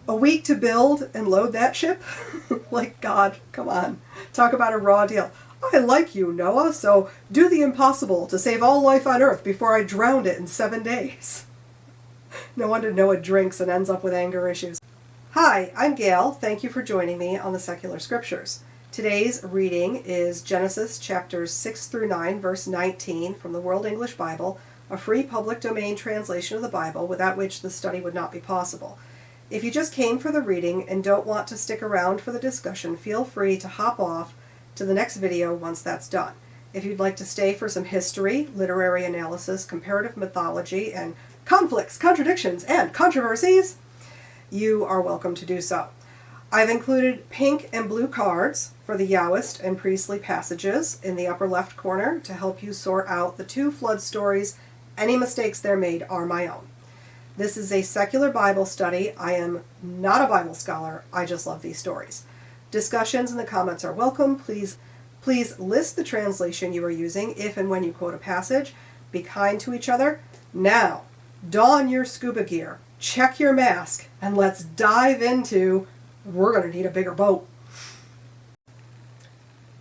A week to build and load that ship? Like, God, come on. Talk about a raw deal. I like you, Noah, so do the impossible to save all life on Earth before I drowned it in 7 days. No wonder Noah drinks and ends up with anger issues. Hi, I'm Gail. Thank you for joining me on the Secular Scriptures. Today's reading is Genesis chapters 6 through 9, verse 19 from the World English Bible, a free public domain translation of the Bible without which the study would not be possible. If you just came for the reading and don't want to stick around for the discussion, feel free to hop off to the next video once that's done. If you'd like to stay for some history, literary analysis, comparative mythology, and conflicts, contradictions, and controversies, you are welcome to do so. I've included pink and blue cards for the Yahwist and priestly passages in the upper left corner to help you sort out the two flood stories. Any mistakes there made are my own. This is a secular Bible study. I am not a Bible scholar. I just love these stories. Discussions in the comments are welcome. Please list the translation you are using if and when you quote a passage. Be kind to each other. Now, don your scuba gear, check your mask, and let's dive into we're going to need a bigger boat.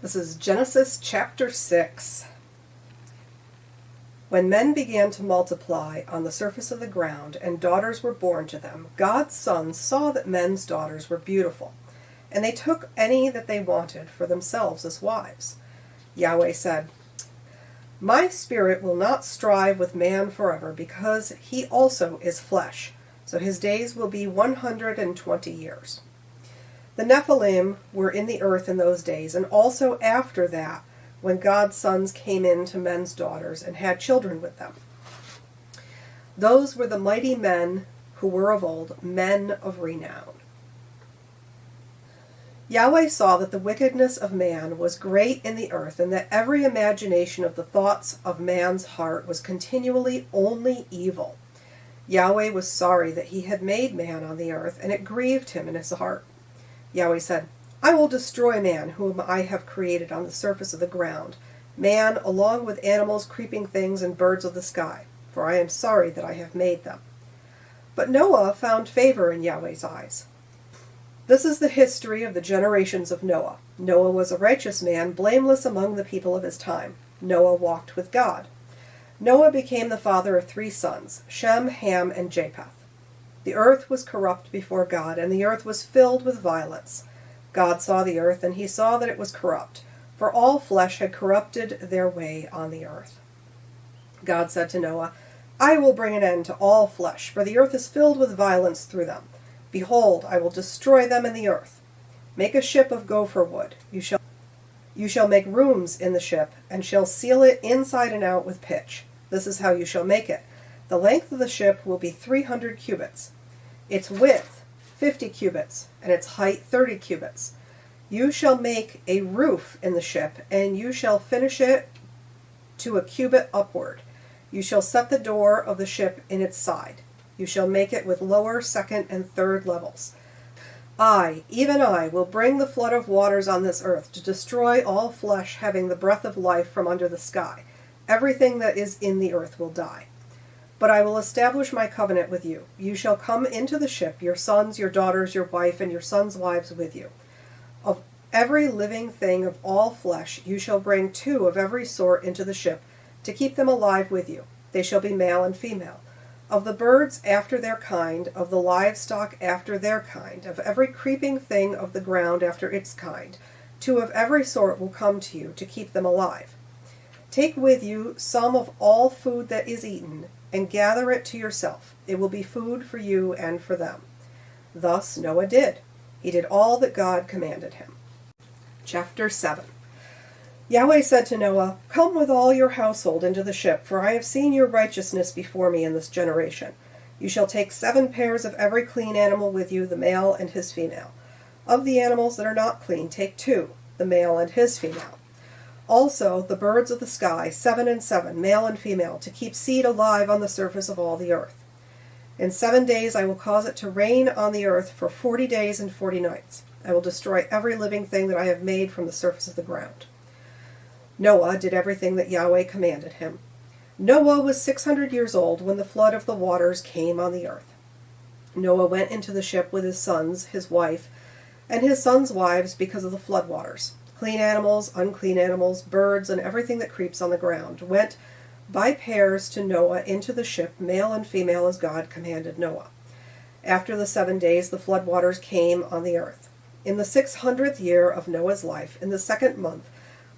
This is Genesis chapter 6. When men began to multiply on the surface of the ground, and daughters were born to them, God's sons saw that men's daughters were beautiful, and they took any that they wanted for themselves as wives. Yahweh said, "My spirit will not strive with man forever, because he also is flesh, so his days will be 120 years. The Nephilim were in the earth in those days, and also after that, when God's sons came in to men's daughters and had children with them. Those were the mighty men who were of old, men of renown. Yahweh saw that the wickedness of man was great in the earth, and that every imagination of the thoughts of man's heart was continually only evil. Yahweh was sorry that he had made man on the earth, and it grieved him in his heart. Yahweh said, I will destroy man whom I have created on the surface of the ground, man along with animals, creeping things, and birds of the sky, for I am sorry that I have made them. But Noah found favor in Yahweh's eyes. This is the history of the generations of Noah. Noah was a righteous man, blameless among the people of his time. Noah walked with God. Noah became the father of 3 sons, Shem, Ham, and Japheth. The earth was corrupt before God, and the earth was filled with violence. God saw the earth, and he saw that it was corrupt, for all flesh had corrupted their way on the earth. God said to Noah, I will bring an end to all flesh, for the earth is filled with violence through them. Behold, I will destroy them in the earth. Make a ship of gopher wood. You shall make rooms in the ship, and shall seal it inside and out with pitch. This is how you shall make it. The length of the ship will be 300 cubits. Its width 50 cubits, and its height 30 cubits. You shall make a roof in the ship, and you shall finish it to a cubit upward. You shall set the door of the ship in its side. You shall make it with lower, second, and third levels. I, even I, will bring the flood of waters on this earth to destroy all flesh having the breath of life from under the sky. Everything that is in the earth will die. But I will establish my covenant with you. You shall come into the ship, your sons, your daughters, your wife, and your sons' wives with you. Of every living thing of all flesh you shall bring 2 of every sort into the ship, to keep them alive with you. They shall be male and female. Of the birds after their kind, of the livestock after their kind, of every creeping thing of the ground after its kind, 2 of every sort will come to you, to keep them alive. Take with you some of all food that is eaten, and gather it to yourself. It will be food for you and for them. Thus Noah did. He did all that God commanded him. Chapter 7. Yahweh said to Noah, Come with all your household into the ship, for I have seen your righteousness before me in this generation. You shall take 7 pairs of every clean animal with you, the male and his female. Of the animals that are not clean, take 2, the male and his female. Also the birds of the sky, 7 and 7, male and female, to keep seed alive on the surface of all the earth. In 7 days I will cause it to rain on the earth for 40 days and 40 nights. I will destroy every living thing that I have made from the surface of the ground. Noah did everything that Yahweh commanded him. Noah was 600 years old when the flood of the waters came on the earth. Noah went into the ship with his sons, his wife, and his sons' wives because of the floodwaters. Clean animals, unclean animals, birds, and everything that creeps on the ground went by pairs to Noah into the ship, male and female, as God commanded Noah. After the 7 days, the floodwaters came on the earth. In the 600th year of Noah's life, in the 2nd month,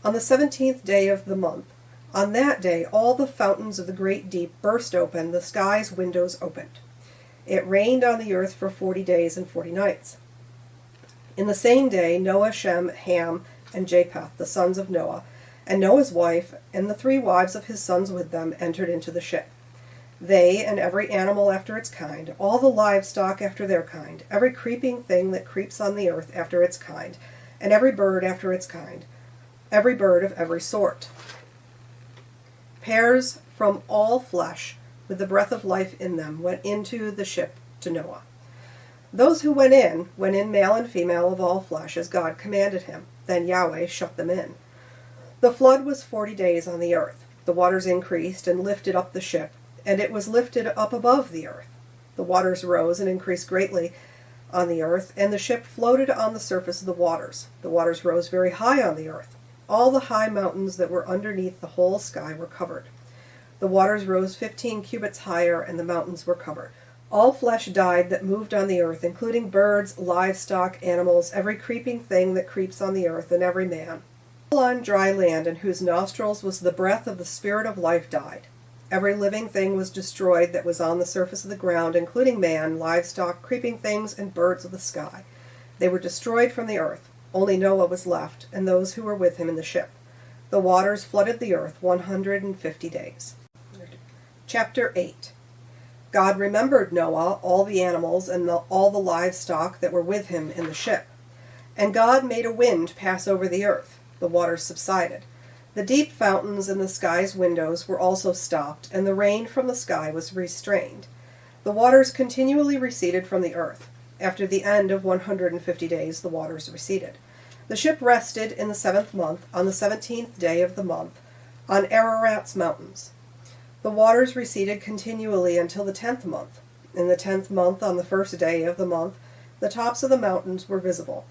on the 17th day of the month, on that day all the fountains of the great deep burst open, the sky's windows opened. It rained on the earth for 40 days and 40 nights. In the same day, Noah, Shem, Ham, and Japheth, the sons of Noah, and Noah's wife, and the 3 wives of his sons with them, entered into the ship. They and every animal after its kind, all the livestock after their kind, every creeping thing that creeps on the earth after its kind, and every bird after its kind, every bird of every sort. Pairs from all flesh, with the breath of life in them, went into the ship to Noah. Those who went in male and female of all flesh, as God commanded him. Then Yahweh shut them in. The flood was 40 days on the earth. The waters increased and lifted up the ship, and it was lifted up above the earth. The waters rose and increased greatly on the earth, and the ship floated on the surface of the waters. The waters rose very high on the earth. All the high mountains that were underneath the whole sky were covered. The waters rose 15 cubits higher, and the mountains were covered. All flesh died that moved on the earth, including birds, livestock, animals, every creeping thing that creeps on the earth, and every man. All on dry land, in whose nostrils was the breath of the Spirit of life, died. Every living thing was destroyed that was on the surface of the ground, including man, livestock, creeping things, and birds of the sky. They were destroyed from the earth. Only Noah was left, and those who were with him in the ship. The waters flooded the earth 150 days. Chapter 8. God remembered Noah, all the animals, and all the livestock that were with him in the ship. And God made a wind pass over the earth. The waters subsided. The deep fountains in the sky's windows were also stopped, and the rain from the sky was restrained. The waters continually receded from the earth. After the end of 150 days, the waters receded. The ship rested in the 7th month, on the 17th day of the month, on Ararat's mountains. The waters receded continually until the 10th month. In the 10th month, on the 1st day of the month, the tops of the mountains were visible.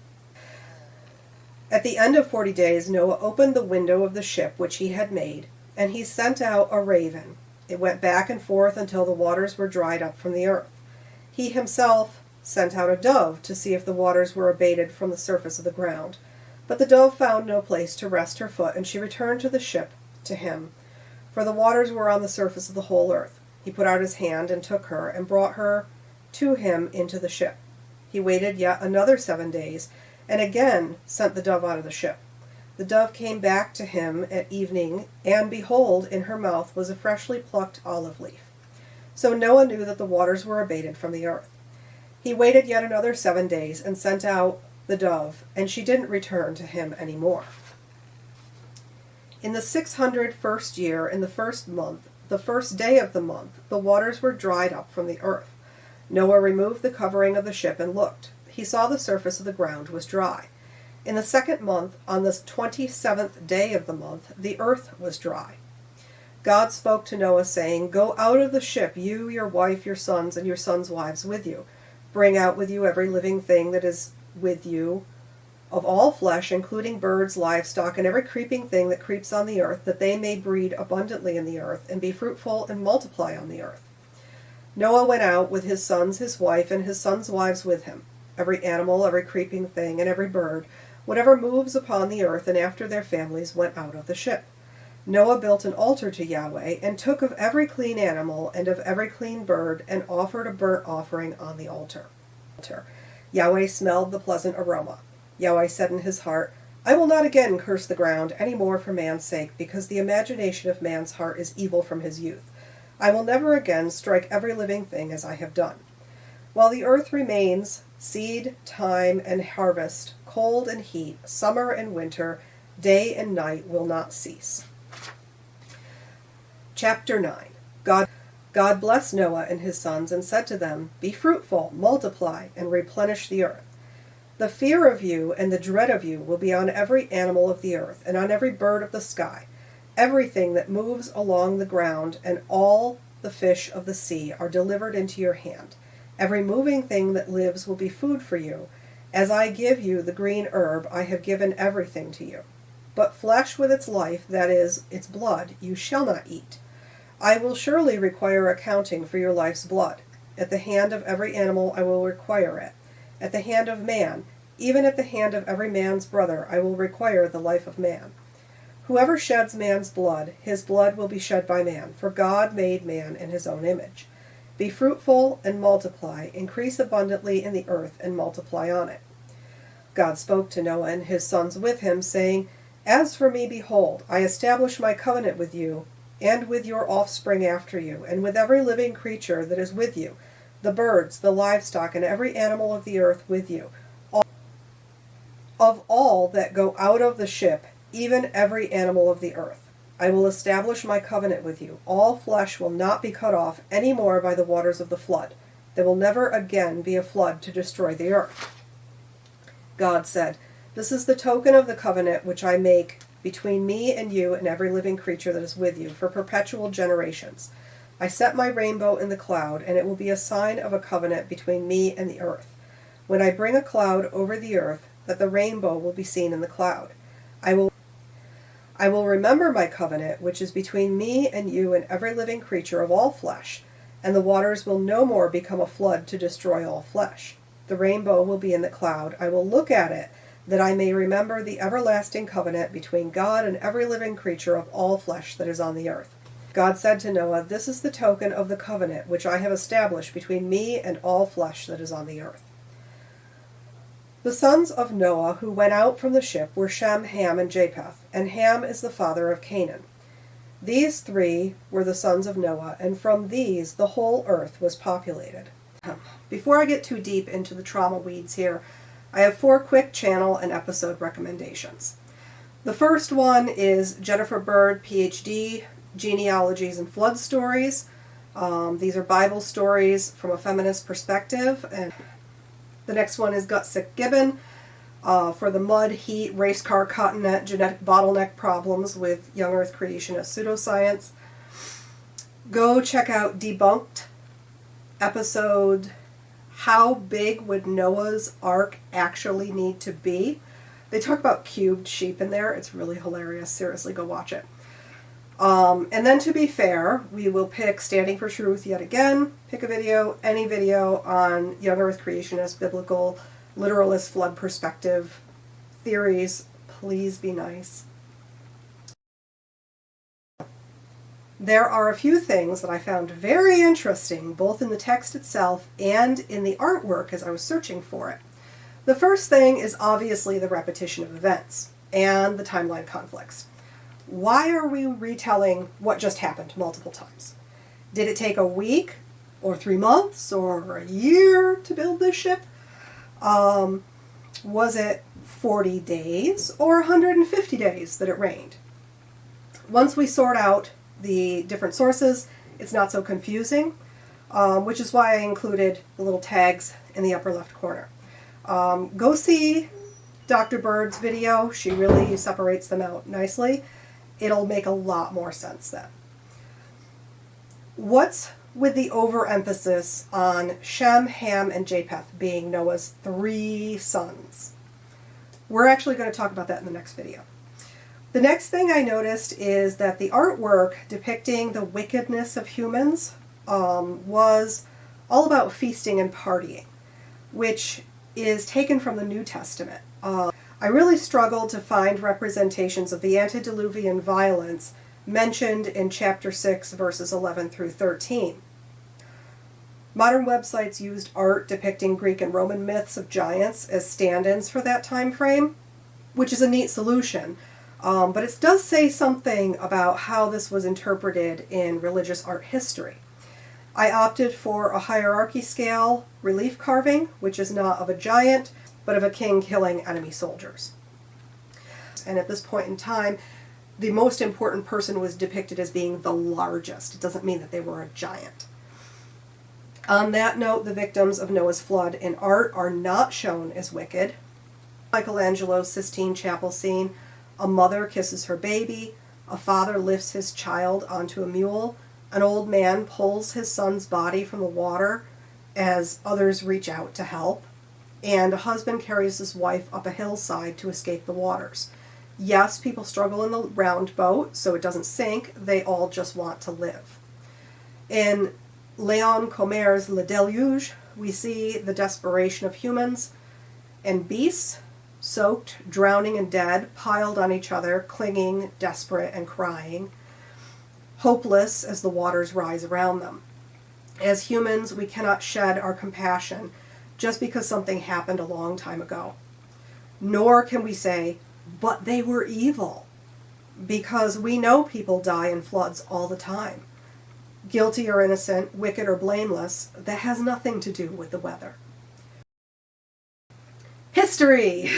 At the end of 40 days, Noah opened the window of the ship which he had made, and he sent out a raven. It went back and forth until the waters were dried up from the earth. He himself sent out a dove to see if the waters were abated from the surface of the ground. But the dove found no place to rest her foot, and she returned to the ship to him, for the waters were on the surface of the whole earth. He put out his hand and took her, and brought her to him into the ship. He waited yet another 7 days, and again sent the dove out of the ship. The dove came back to him at evening, and behold, in her mouth was a freshly plucked olive leaf. So Noah knew that the waters were abated from the earth. He waited yet another 7 days, and sent out the dove, and she didn't return to him any more. In the 601st year, in the 1st month, the 1st day of the month, the waters were dried up from the earth. Noah removed the covering of the ship and looked. He saw the surface of the ground was dry. In the 2nd month, on the 27th day of the month, the earth was dry. God spoke to Noah, saying, "Go out of the ship, you, your wife, your sons, and your sons' wives with you. Bring out with you every living thing that is with you, of all flesh, including birds, livestock, and every creeping thing that creeps on the earth, that they may breed abundantly in the earth, and be fruitful and multiply on the earth." Noah went out with his sons, his wife, and his sons' wives with him. Every animal, every creeping thing, and every bird, whatever moves upon the earth, and after their families, went out of the ship. Noah built an altar to Yahweh, and took of every clean animal and of every clean bird, and offered a burnt offering on the altar. Yahweh smelled the pleasant aroma. Yahweh said in his heart, "I will not again curse the ground any more for man's sake, because the imagination of man's heart is evil from his youth. I will never again strike every living thing as I have done. While the earth remains, seed, time, and harvest, cold and heat, summer and winter, day and night will not cease." Chapter 9. God blessed Noah and his sons and said to them, "Be fruitful, multiply, and replenish the earth. The fear of you and the dread of you will be on every animal of the earth, and on every bird of the sky. Everything that moves along the ground, and all the fish of the sea are delivered into your hand. Every moving thing that lives will be food for you. As I give you the green herb, I have given everything to you. But flesh with its life, that is, its blood, you shall not eat. I will surely require accounting for your life's blood. At the hand of every animal I will require it. At the hand of man, even at the hand of every man's brother, I will require the life of man. Whoever sheds man's blood, his blood will be shed by man, for God made man in his own image. Be fruitful and multiply, increase abundantly in the earth and multiply on it. God spoke to Noah and his sons with him, saying, As for me, behold, I establish my covenant with you, and with your offspring after you, and with every living creature that is with you, the birds, the livestock, and every animal of the earth with you, of all that go out of the ship, even every animal of the earth. I will establish my covenant with you. All flesh will not be cut off any more by the waters of the flood. There will never again be a flood to destroy the earth. God said, This is the token of the covenant which I make between me and you and every living creature that is with you for perpetual generations. I set my rainbow in the cloud, and it will be a sign of a covenant between me and the earth. When I bring a cloud over the earth, that the rainbow will be seen in the cloud. I will remember my covenant, which is between me and you and every living creature of all flesh, and the waters will no more become a flood to destroy all flesh. The rainbow will be in the cloud. I will look at it, that I may remember the everlasting covenant between God and every living creature of all flesh that is on the earth. God said to Noah, This is the token of the covenant which I have established between me and all flesh that is on the earth. The sons of Noah who went out from the ship were Shem, Ham, and Japheth, and Ham is the father of Canaan. These three were the sons of Noah, and from these the whole earth was populated. Before I get too deep into the trauma weeds here, I have 4 quick channel and episode recommendations. The first one is Jennifer Bird, PhD, Genealogies and Flood Stories. These are Bible stories from a feminist perspective. And the next one is Gutsick Gibbon for the mud, heat, race car continent, genetic bottleneck problems with young earth creationist pseudoscience. Go check out Debunked episode How Big Would Noah's Ark Actually Need to Be? They talk about cubed sheep in there. It's really hilarious. Seriously, go watch it. And then to be fair, we will pick Standing for Truth yet again. Pick a video, any video on young earth creationist, biblical, literalist flood perspective theories. Please be nice. There are a few things that I found very interesting, both in the text itself and in the artwork as I was searching for it. The first thing is obviously the repetition of events and the timeline conflicts. Why are we retelling what just happened multiple times? Did it take a week or 3 months or a year to build this ship? Was it 40 days or 150 days that it rained? Once we sort out the different sources, it's not so confusing, which is why I included the little tags in the upper left corner. Go see Dr. Bird's video. She really separates them out nicely. It'll make a lot more sense then. What's with the overemphasis on Shem, Ham, and Japheth being Noah's 3 sons? We're actually going to talk about that in the next video. The next thing I noticed is that the artwork depicting the wickedness of humans was all about feasting and partying, which is taken from the New Testament. I really struggled to find representations of the antediluvian violence mentioned in chapter 6, verses 11 through 13. Modern websites used art depicting Greek and Roman myths of giants as stand-ins for that time frame, which is a neat solution. But it does say something about how this was interpreted in religious art history. I opted for a hierarchy scale relief carving, which is not of a giant, but of a king killing enemy soldiers. And at this point in time, the most important person was depicted as being the largest. It doesn't mean that they were a giant. On that note, the victims of Noah's flood in art are not shown as wicked. Michelangelo's Sistine Chapel scene, a mother kisses her baby, a father lifts his child onto a mule, an old man pulls his son's body from the water, as others reach out to help, and a husband carries his wife up a hillside to escape the waters. Yes, people struggle in the round boat so it doesn't sink. They all just want to live. In Léon Comer's Le Déluge, we see the desperation of humans and beasts, soaked, drowning, and dead, piled on each other, clinging, desperate, and crying, hopeless as the waters rise around them. As humans, we cannot shed our compassion just because something happened a long time ago. Nor can we say, but they were evil, because we know people die in floods all the time. Guilty or innocent, wicked or blameless, that has nothing to do with the weather. History!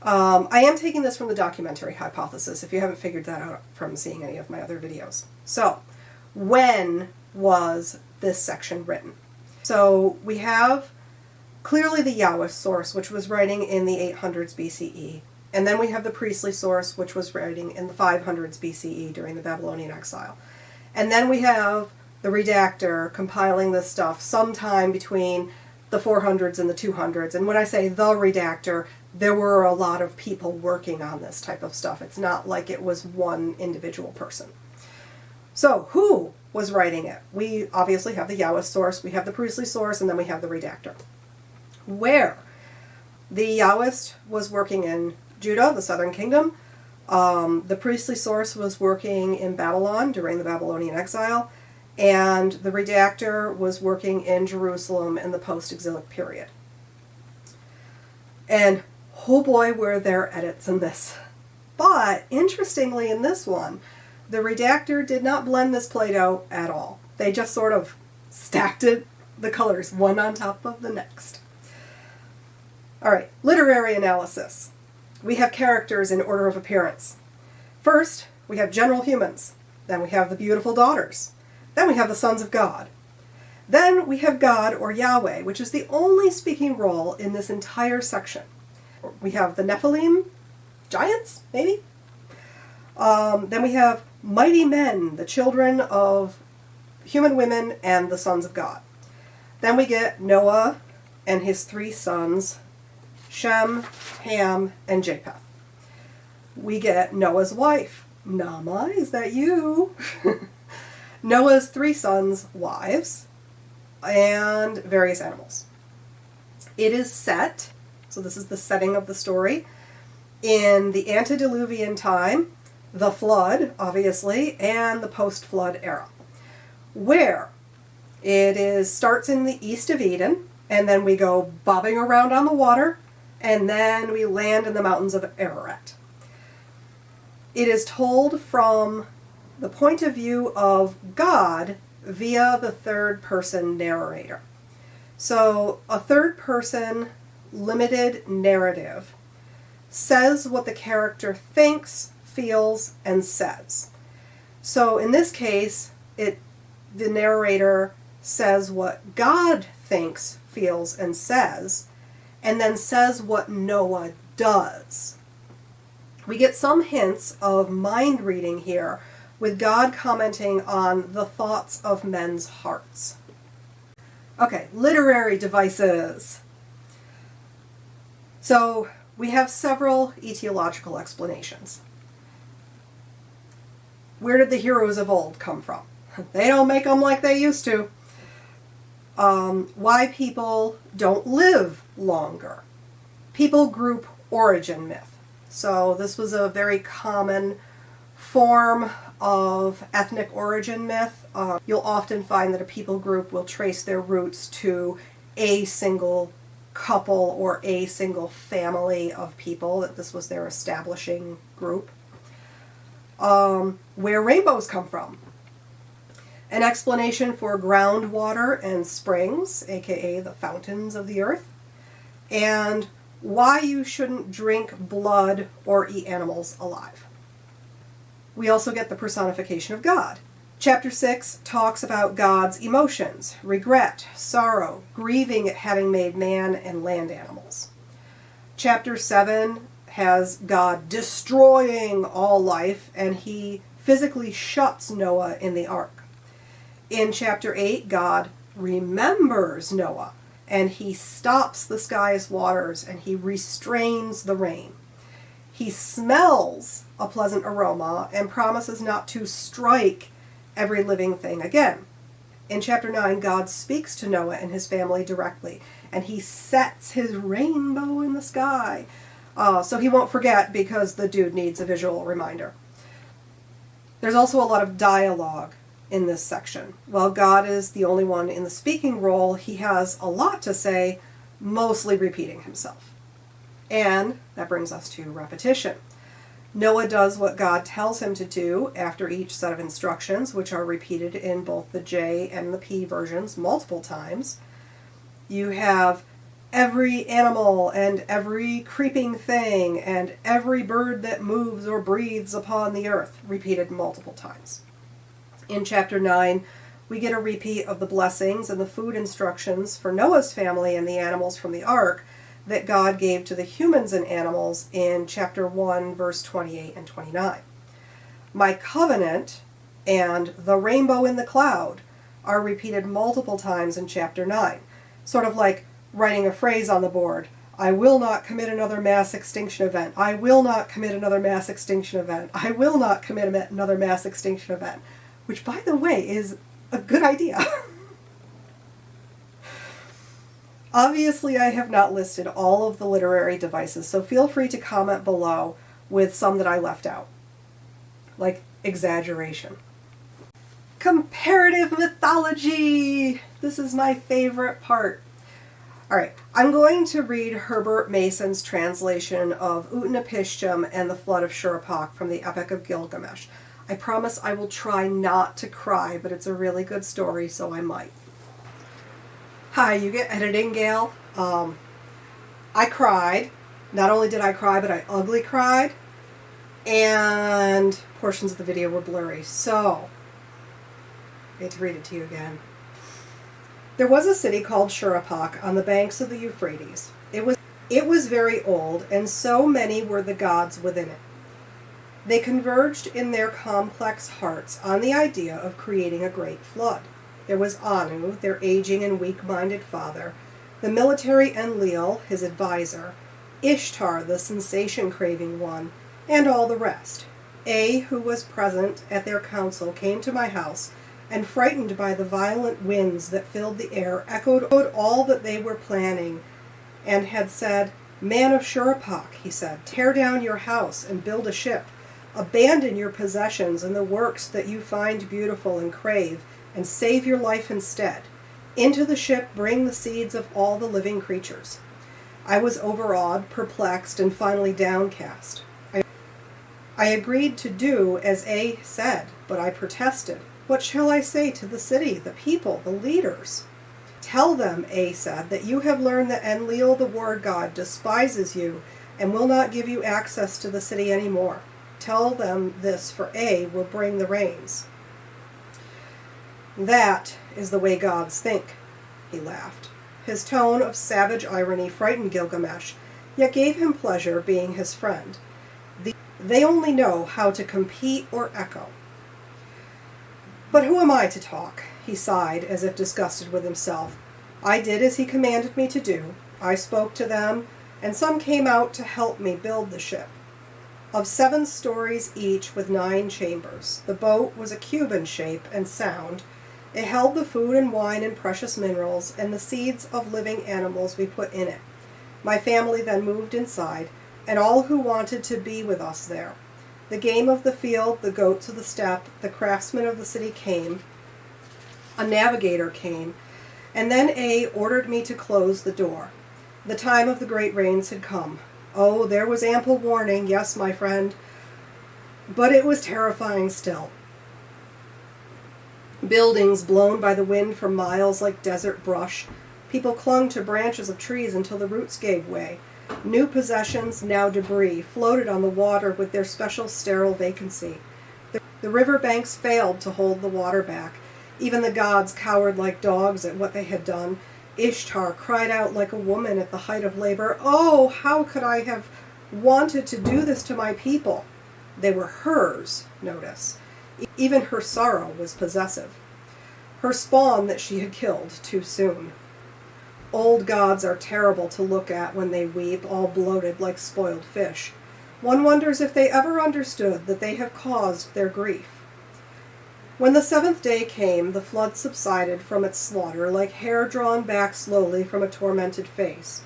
I am taking this from the documentary hypothesis, if you haven't figured that out from seeing any of my other videos. So, when was this section written? So, we have clearly the Yahweh source, which was writing in the 800s BCE. And then we have the priestly source, which was writing in the 500s BCE during the Babylonian exile. And then we have the redactor compiling this stuff sometime between the 400s and the 200s. And when I say the redactor, there were a lot of people working on this type of stuff. It's not like it was one individual person. So, who was writing it? We obviously have the Yahweh source, we have the priestly source, and then we have the redactor. Where? The Yahwist was working in Judah, the southern kingdom. The priestly source was working in Babylon during the Babylonian exile. And the redactor was working in Jerusalem in the post-exilic period. And oh boy, were there edits in this. But, interestingly in this one, the redactor did not blend this Play-Doh at all. They just sort of stacked the colors one on top of the next. Alright, literary analysis. We have characters in order of appearance. First, we have general humans. Then we have the beautiful daughters. Then we have the sons of God. Then we have God, or Yahweh, which is the only speaking role in this entire section. We have the Nephilim, giants, maybe? Then we have mighty men, the children of human women and the sons of God. Then we get Noah and his 3 sons, Shem, Ham, and Japheth. We get Noah's wife. Nama, is that you? Noah's 3 sons' wives, and various animals. It is set, so this is the setting of the story, in the antediluvian time, the flood, obviously, and the post-flood era, where it starts in the east of Eden, and then we go bobbing around on the water, and then we land in the mountains of Ararat. It is told from the point of view of God via the third-person narrator. So a third-person limited narrative says what the character thinks, feels, and says. So in this case, the narrator says what God thinks, feels, and says, and then says what Noah does. We get some hints of mind reading here, with God commenting on the thoughts of men's hearts. Okay, literary devices. So we have several etiological explanations. Where did the heroes of old come from? They don't make them like they used to. Why people don't live longer. People group origin myth. So this was a very common form of ethnic origin myth. You'll often find that a people group will trace their roots to a single couple or a single family of people, that this was their establishing group. Where rainbows come from. An explanation for groundwater and springs, aka the fountains of the earth. And why you shouldn't drink blood or eat animals alive. We also get the personification of God. Chapter 6 talks about God's emotions, regret, sorrow, grieving at having made man and land animals. Chapter 7 has God destroying all life, and he physically shuts Noah in the ark. In chapter 8, God remembers Noah, and he stops the sky's waters, and he restrains the rain. He smells a pleasant aroma and promises not to strike every living thing again. In chapter 9, God speaks to Noah and his family directly, and he sets his rainbow in the sky. So he won't forget, because the dude needs a visual reminder. There's also a lot of dialogue in this section. While God is the only one in the speaking role, he has a lot to say, mostly repeating himself. And that brings us to repetition. Noah does what God tells him to do after each set of instructions, which are repeated in both the J and the P versions multiple times. You have every animal and every creeping thing and every bird that moves or breathes upon the earth repeated multiple times. In chapter 9, we get a repeat of the blessings and the food instructions for Noah's family and the animals from the ark that God gave to the humans and animals in chapter 1, verse 28 and 29. My covenant and the rainbow in the cloud are repeated multiple times in chapter 9, sort of like writing a phrase on the board. I will not commit another mass extinction event. I will not commit another mass extinction event. I will not commit another mass extinction event. Which, by the way, is a good idea. Obviously, I have not listed all of the literary devices, so feel free to comment below with some that I left out, like exaggeration. Comparative mythology! This is my favorite part. Alright, I'm going to read Herbert Mason's translation of Utnapistim and the Flood of Shuruppak from the Epic of Gilgamesh. I promise I will try not to cry, but it's a really good story, so I might. Hi, you get editing, Gail. I cried. Not only did I cry, but I ugly cried. And portions of the video were blurry, so I need to read it to you again. There was a city called Shuruppak on the banks of the Euphrates. It was very old, and so many were the gods within it. They converged in their complex hearts on the idea of creating a great flood. There was Anu, their aging and weak-minded father, the military Enlil, his advisor, Ishtar, the sensation-craving one, and all the rest. Who was present at their council, came to my house, and frightened by the violent winds that filled the air, echoed all that they were planning, and had said, Man of Shuruppak, he said, tear down your house and build a ship. Abandon your possessions and the works that you find beautiful and crave, and save your life instead. Into the ship bring the seeds of all the living creatures. I was overawed, perplexed, and finally downcast. I agreed to do as A said, but I protested. What shall I say to the city, the people, the leaders? Tell them, A said, that you have learned that Enlil, the war god, despises you and will not give you access to the city anymore. Tell them this, for A will bring the rains. That is the way gods think, he laughed. His tone of savage irony frightened Gilgamesh, yet gave him pleasure being his friend. They only know how to compete or echo. But who am I to talk? He sighed, as if disgusted with himself. I did as he commanded me to do. I spoke to them, and some came out to help me build the ship. Of 7 stories each with 9 chambers, the boat was a cube in shape and sound. It held the food and wine and precious minerals and the seeds of living animals we put in it. My family then moved inside, and all who wanted to be with us there. The game of the field, the goats of the steppe, the craftsmen of the city came. A navigator came, and then A ordered me to close the door. The time of the great rains had come. Oh, there was ample warning, yes, my friend, but it was terrifying still. Buildings blown by the wind for miles like desert brush. People clung to branches of trees until the roots gave way. New possessions, now debris, floated on the water with their special sterile vacancy. The river banks failed to hold the water back. Even the gods cowered like dogs at what they had done. Ishtar cried out like a woman at the height of labor, "Oh, how could I have wanted to do this to my people?" They were hers, notice. Even her sorrow was possessive. her spawn that she had killed too soon. Old gods are terrible to look at when they weep, all bloated like spoiled fish. One wonders if they ever understood that they have caused their grief. When the seventh day came, the flood subsided from its slaughter like hair drawn back slowly from a tormented face.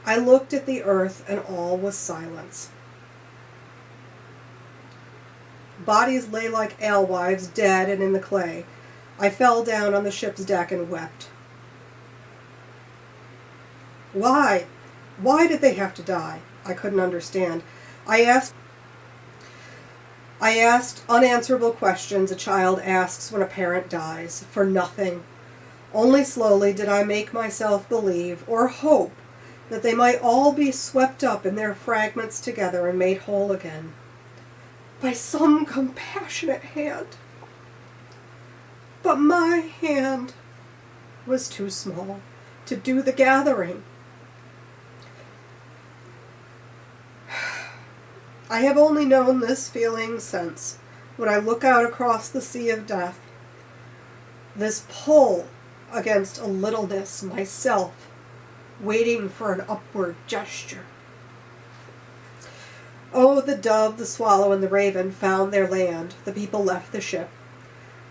I looked at the earth, and all was silence. Bodies lay like alewives, dead and in the clay. I fell down on the ship's deck and wept. Why? Why did they have to die? I couldn't understand. I asked unanswerable questions a child asks when a parent dies, for nothing. Only slowly did I make myself believe, or hope, that they might all be swept up in their fragments together and made whole again. By some compassionate hand. But my hand was too small to do the gathering. I have only known this feeling since, when I look out across the sea of death, this pull against a littleness myself, waiting for an upward gesture. Oh, the dove, the swallow, and the raven found their land. The people left the ship.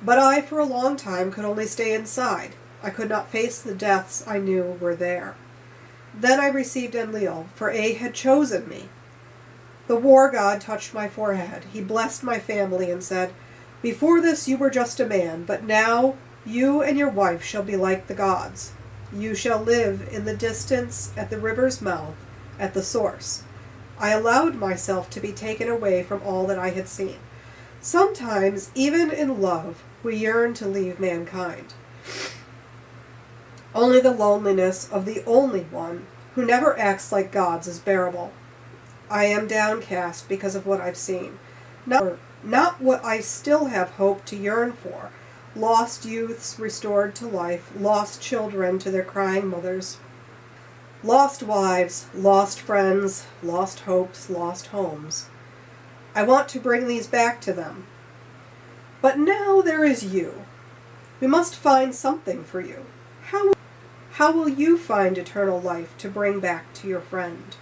But I, for a long time, could only stay inside. I could not face the deaths I knew were there. Then I received Enlil, for A had chosen me. The war god touched my forehead. He blessed my family and said, "Before this you were just a man, but now you and your wife shall be like the gods. You shall live in the distance, at the river's mouth, at the source." I allowed myself to be taken away from all that I had seen. Sometimes, even in love, we yearn to leave mankind. Only the loneliness of the only one, who never acts like gods, is bearable. I am downcast because of what I've seen. Not what I still have hope to yearn for. Lost youths restored to life, lost children to their crying mothers, lost wives, lost friends, lost hopes, lost homes. I want to bring these back to them. But now there is you. We must find something for you. How will you find eternal life to bring back to your friend?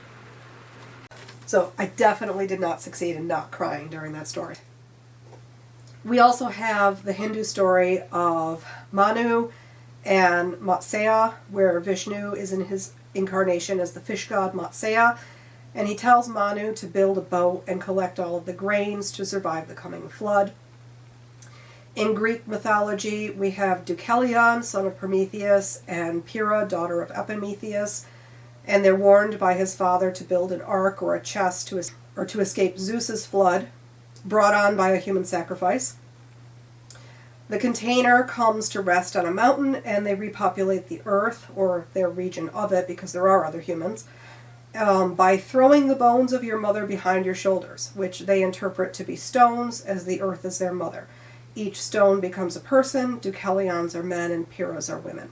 So I definitely did not succeed in not crying during that story. We also have the Hindu story of Manu and Matsya, where Vishnu is in his incarnation as the fish god Matsya, and he tells Manu to build a boat and collect all of the grains to survive the coming flood. In Greek mythology, we have Deucalion, son of Prometheus, and Pyrrha, daughter of Epimetheus, and they're warned by his father to build an ark or a chest to escape Zeus's flood, brought on by a human sacrifice. The container comes to rest on a mountain, and they repopulate the earth, or their region of it, because there are other humans, by throwing the bones of your mother behind your shoulders, which they interpret to be stones, as the earth is their mother. Each stone becomes a person. Deucalions are men, and Pyrrhas are women.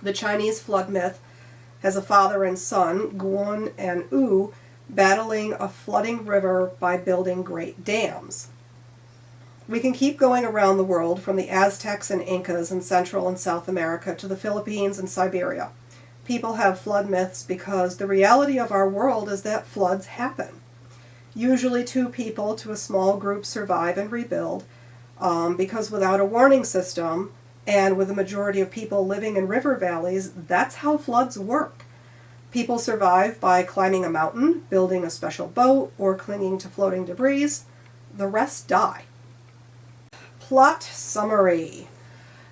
The Chinese flood myth has a father and son, Guan and U, battling a flooding river by building great dams. We can keep going around the world, from the Aztecs and Incas in Central and South America to the Philippines and Siberia. People have flood myths because the reality of our world is that floods happen. Usually 2 people to a small group survive and rebuild, because without a warning system, and with a majority of people living in river valleys, that's how floods work. People survive by climbing a mountain, building a special boat, or clinging to floating debris. The rest die. Plot summary.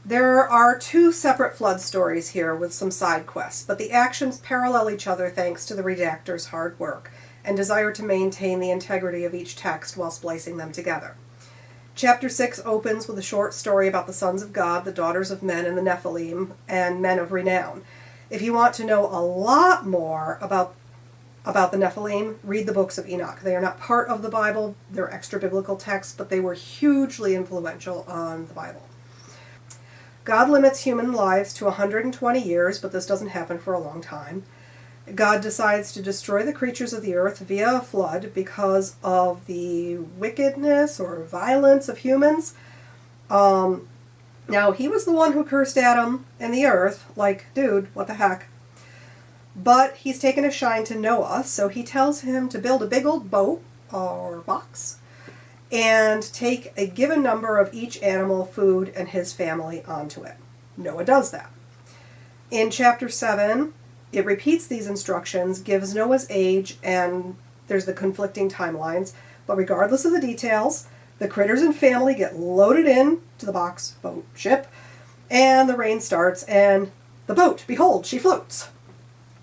There are 2 separate flood stories here with some side quests, but the actions parallel each other thanks to the redactor's hard work and desire to maintain the integrity of each text while splicing them together. Chapter 6 opens with a short story about the sons of God, the daughters of men, and the Nephilim, and men of renown. If you want to know a lot more about the Nephilim, read the books of Enoch. They are not part of the Bible, they're extra-biblical texts, but they were hugely influential on the Bible. God limits human lives to 120 years, but this doesn't happen for a long time. God decides to destroy the creatures of the earth via a flood because of the wickedness or violence of humans. Now, he was the one who cursed Adam and the earth, like, dude, what the heck? But he's taken a shine to Noah, so he tells him to build a big old boat, or box, and take a given number of each animal, food, and his family onto it. Noah does that. In chapter 7, it repeats these instructions, gives Noah's age, and there's the conflicting timelines, but regardless of the details, the critters and family get loaded in to the box, boat, ship, and the rain starts, and the boat, behold, she floats.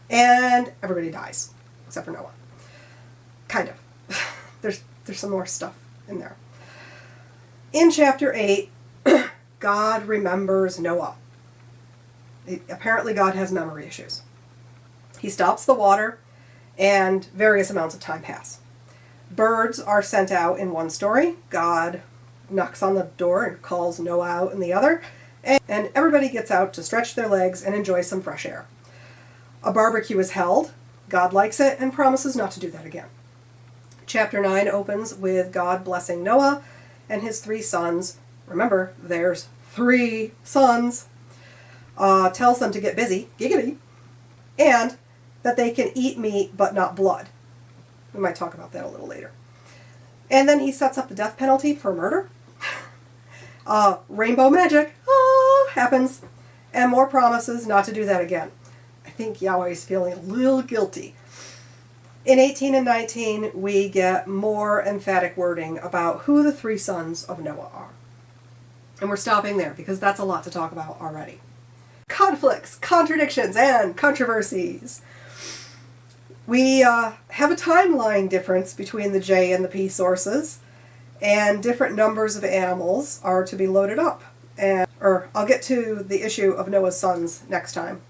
And everybody dies, except for Noah. Kind of. There's some more stuff in there. In chapter 8, God remembers Noah. Apparently God has memory issues. He stops the water, and various amounts of time pass. Birds are sent out in one story. God knocks on the door and calls Noah out in the other. And everybody gets out to stretch their legs and enjoy some fresh air. A barbecue is held. God likes it and promises not to do that again. Chapter 9 opens with God blessing Noah and his 3 sons. Remember, there's 3 sons. Tells them to get busy, giggity, and that they can eat meat but not blood. We might talk about that a little later. And then he sets up the death penalty for murder. Rainbow magic happens, and more promises not to do that again. I think Yahweh is feeling a little guilty. In 18 and 19, we get more emphatic wording about who the 3 sons of Noah are. And we're stopping there because that's a lot to talk about already. Conflicts, contradictions, and controversies. We have a timeline difference between the J and the P sources, and different numbers of animals are to be loaded up. Or I'll get to the issue of Noah's sons next time.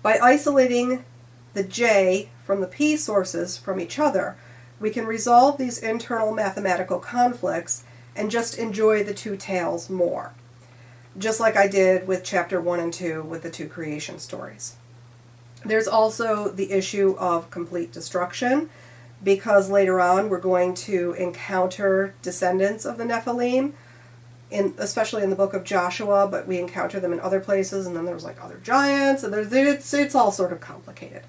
By isolating the J from the P sources from each other, we can resolve these internal mathematical conflicts and just enjoy the 2 tales more. Just like I did with chapter 1 and 2 with the 2 creation stories. There's also the issue of complete destruction, because later on we're going to encounter descendants of the Nephilim, especially in the book of Joshua, but we encounter them in other places, and then there's like other giants, and it's all sort of complicated.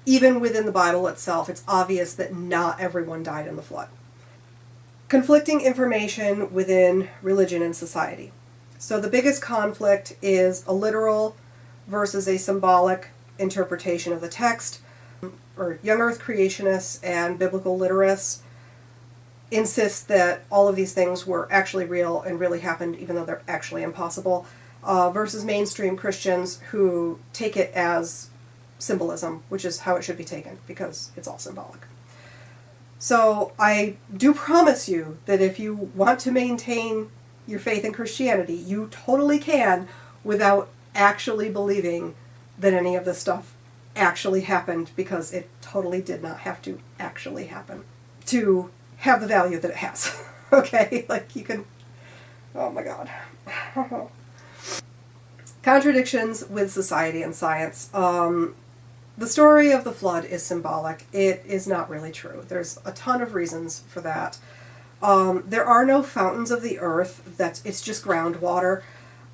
Even within the Bible itself, it's obvious that not everyone died in the flood. Conflicting information within religion and society. So the biggest conflict is a literal versus a symbolic interpretation of the text. Or young earth creationists and biblical literalists insist that all of these things were actually real and really happened, even though they're actually impossible, versus mainstream Christians who take it as symbolism, which is how it should be taken, because it's all symbolic. So I do promise you that if you want to maintain your faith in Christianity, you totally can without actually believing that any of this stuff actually happened, because it totally did not have to actually happen to have the value that it has. Okay? Like, you can... Oh my God. Contradictions with society and science. The story of the flood is symbolic. It is not really true. There's a ton of reasons for that. There are no fountains of the earth. It's just groundwater.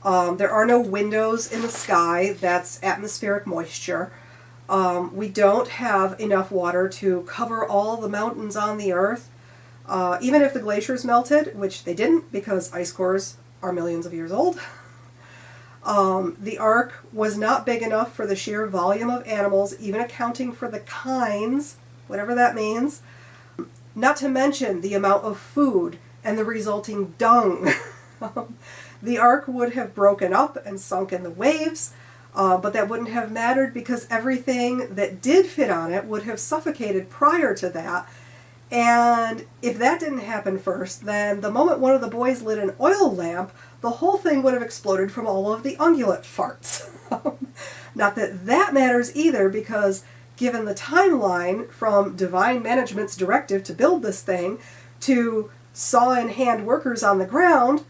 There are no windows in the sky. That's atmospheric moisture. We don't have enough water to cover all the mountains on the earth. Even if the glaciers melted, which they didn't because ice cores are millions of years old. The ark was not big enough for the sheer volume of animals, even accounting for the kinds, whatever that means. Not to mention the amount of food and the resulting dung. The ark would have broken up and sunk in the waves, but that wouldn't have mattered because everything that did fit on it would have suffocated prior to that. And if that didn't happen first, then the moment one of the boys lit an oil lamp, the whole thing would have exploded from all of the ungulate farts. Not that that matters either, because given the timeline from divine management's directive to build this thing to saw-in-hand workers on the ground,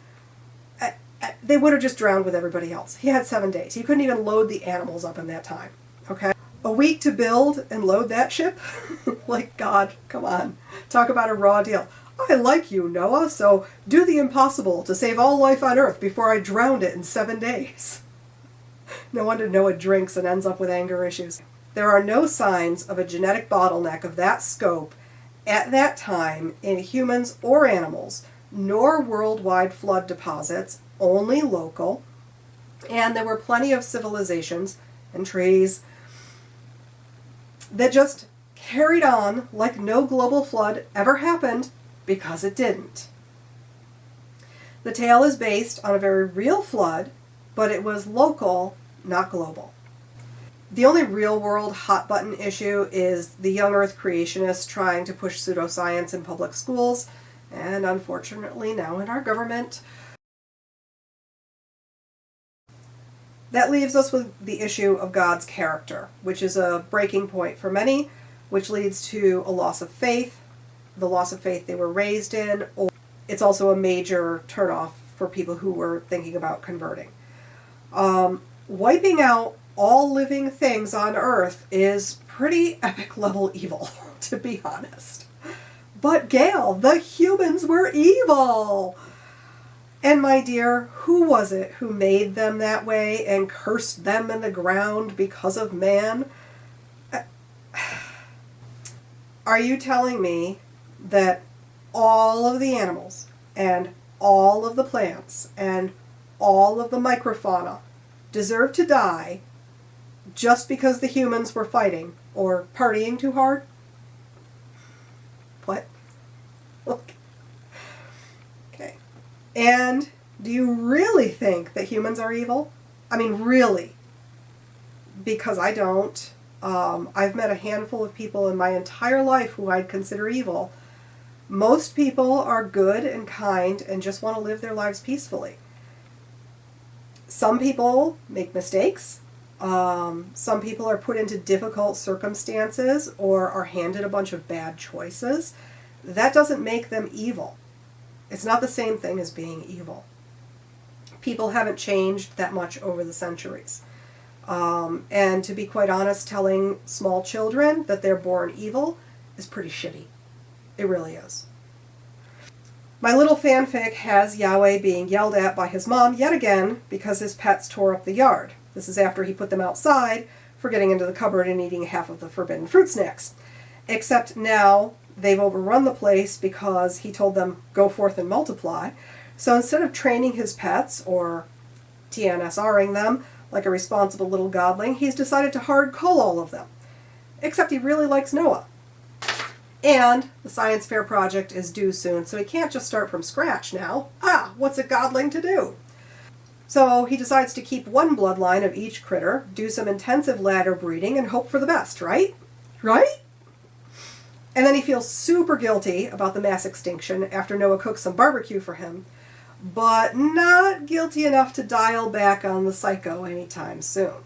they would have just drowned with everybody else. He had 7 days. He couldn't even load the animals up in that time. Okay? A week to build and load that ship? Like, God, come on. Talk about a raw deal. I like you, Noah, so do the impossible to save all life on Earth before I drowned it in 7 days. No wonder Noah drinks and ends up with anger issues. There are no signs of a genetic bottleneck of that scope at that time in humans or animals, nor worldwide flood deposits, only local, and there were plenty of civilizations and trees that just carried on like no global flood ever happened because it didn't. The tale is based on a very real flood, but it was local, not global. The only real-world hot-button issue is the young Earth creationists trying to push pseudoscience in public schools, and unfortunately now in our government. That leaves us with the issue of God's character, which is a breaking point for many, which leads to a loss of faith, the loss of faith they were raised in, or it's also a major turnoff for people who were thinking about converting. Wiping out all living things on Earth is pretty epic level evil, to be honest. But Gail, the humans were evil! And my dear, who was it who made them that way and cursed them in the ground because of man? Are you telling me that all of the animals and all of the plants and all of the microfauna deserve to die just because the humans were fighting or partying too hard? What? Okay. And do you really think that humans are evil? I mean, really? Because I don't. I've met a handful of people in my entire life who I'd consider evil. Most people are good and kind and just want to live their lives peacefully. Some people make mistakes. Some people are put into difficult circumstances or are handed a bunch of bad choices. That doesn't make them evil. It's not the same thing as being evil. People haven't changed that much over the centuries. And to be quite honest, telling small children that they're born evil is pretty shitty. It really is. My little fanfic has Yahweh being yelled at by his mom yet again because his pets tore up the yard. This is after he put them outside for getting into the cupboard and eating half of the forbidden fruit snacks. Except now they've overrun the place because he told them, go forth and multiply. So instead of training his pets or TNSRing them like a responsible little godling, he's decided to hard cull all of them. Except he really likes Noah. And the science fair project is due soon, so he can't just start from scratch now. What's a godling to do? So he decides to keep one bloodline of each critter, do some intensive ladder breeding, and hope for the best, right? Right? And then he feels super guilty about the mass extinction after Noah cooks some barbecue for him, but not guilty enough to dial back on the psycho anytime soon.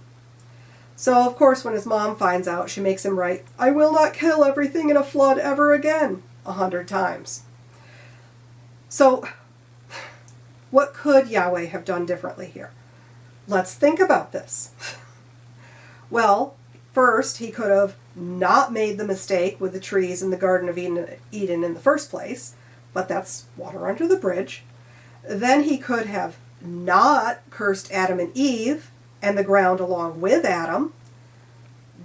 So, of course, when his mom finds out, she makes him write, I will not kill everything in a flood ever again, 100 times. So, what could Yahweh have done differently here? Let's think about this. Well, first, he could have not made the mistake with the trees in the Garden of Eden in the first place, but that's water under the bridge. Then he could have not cursed Adam and Eve and the ground along with Adam.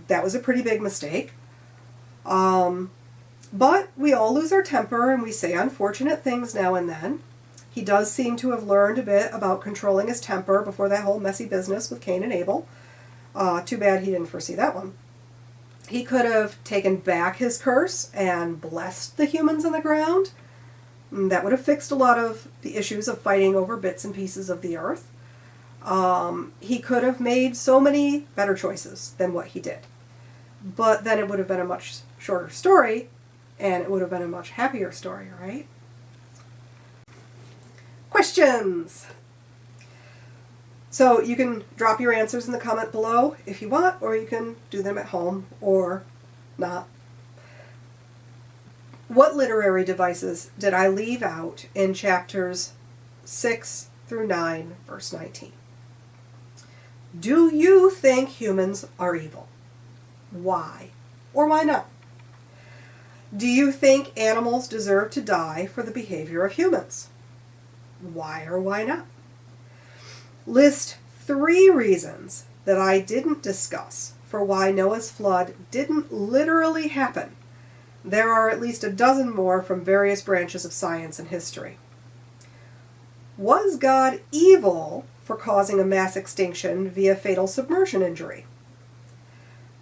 That was a pretty big mistake. But we all lose our temper and we say unfortunate things now and then. He does seem to have learned a bit about controlling his temper before that whole messy business with Cain and Abel. Too bad he didn't foresee that one. He could have taken back his curse and blessed the humans in the ground. That would have fixed a lot of the issues of fighting over bits and pieces of the earth. He could have made so many better choices than what he did. But then it would have been a much shorter story, and it would have been a much happier story, right? Questions! So you can drop your answers in the comment below if you want, or you can do them at home, or not. What literary devices did I leave out in chapters 6 through 9, verse 19? Do you think humans are evil? Why? Or why not? Do you think animals deserve to die for the behavior of humans? Why or why not? List 3 reasons that I didn't discuss for why Noah's flood didn't literally happen. There are at least a dozen more from various branches of science and history. Was God evil for causing a mass extinction via fatal submersion injury?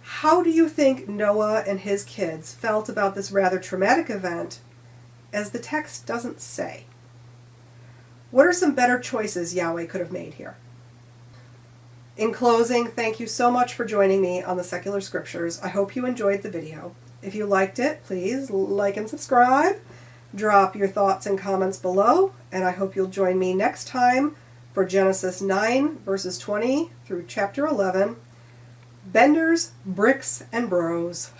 How do you think Noah and his kids felt about this rather traumatic event, as the text doesn't say? What are some better choices Yahweh could have made here? In closing, thank you so much for joining me on the Secular Scriptures. I hope you enjoyed the video. If you liked it, please like and subscribe. Drop your thoughts and comments below, and I hope you'll join me next time for Genesis 9, verses 20 through chapter 11, Benders, Bricks, and Bros.